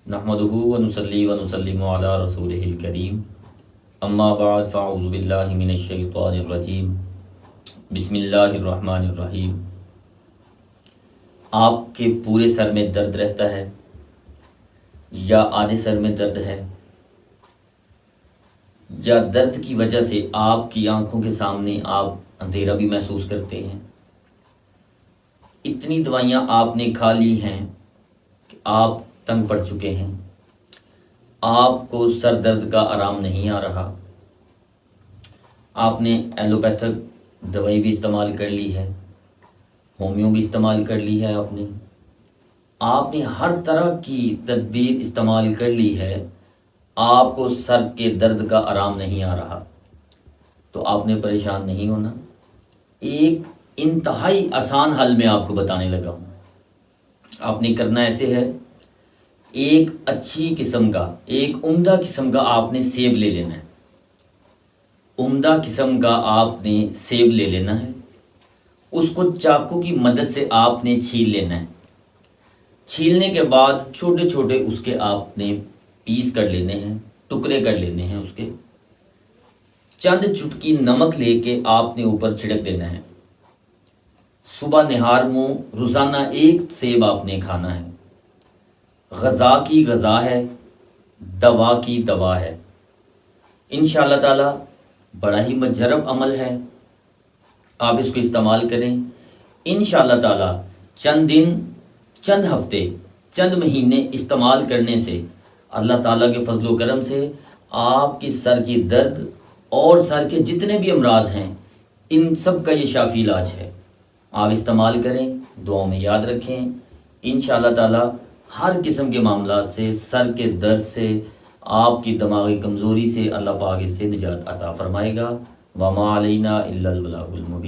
نحمدہ ونصلی ونسلم علی رسولہ الکریم اما بعد فاعوذ باللہ من الشیطان الرجیم بسم اللہ الرحمن الرحیم۔ آپ کے پورے سر میں درد رہتا ہے یا آدھے سر میں درد ہے، یا درد کی وجہ سے آپ کی آنکھوں کے سامنے آپ اندھیرا بھی محسوس کرتے ہیں، اتنی دوائیاں آپ نے کھا لی ہیں کہ آپ تنگ پڑ چکے ہیں، آپ کو سر درد کا آرام نہیں آ رہا، آپ نے ایلوپیتھک دوائی بھی استعمال کر لی ہے، ہومیو بھی استعمال کر لی ہے، آپ نے ہر طرح کی تدبیر استعمال کر لی ہے، آپ کو سر کے درد کا آرام نہیں آ رہا، تو آپ نے پریشان نہیں ہونا۔ ایک انتہائی آسان حل میں آپ کو بتانے لگا ہوں۔ آپ نے کرنا ایسے ہے، ایک اچھی قسم کا، ایک عمدہ قسم کا آپ نے سیب لے لینا ہے، عمدہ قسم کا آپ نے سیب لے لینا ہے، اس کو چاقو کی مدد سے آپ نے چھیل لینا ہے، چھیلنے کے بعد چھوٹے چھوٹے اس کے آپ نے پیس کر لینے ہیں، ٹکڑے کر لینے ہیں، اس کے چند چٹکی نمک لے کے آپ نے اوپر چھڑک دینا ہے، صبح نہار منہ روزانہ ایک سیب آپ نے کھانا ہے۔ غذا کی غذا ہے، دوا کی دوا ہے، انشاءاللہ تعالی بڑا ہی مجرب عمل ہے، آپ اس کو استعمال کریں، انشاءاللہ تعالی چند دن، چند ہفتے، چند مہینے استعمال کرنے سے اللہ تعالیٰ کے فضل و کرم سے آپ کی سر کی درد اور سر کے جتنے بھی امراض ہیں ان سب کا یہ شافی علاج ہے۔ آپ استعمال کریں، دعاؤں میں یاد رکھیں، انشاءاللہ تعالی ہر قسم کے معاملات سے، سر کے درد سے، آپ کی دماغی کمزوری سے اللہ پاک اس سے نجات عطا فرمائے گا۔ وما علینا الا البلاغ المبین۔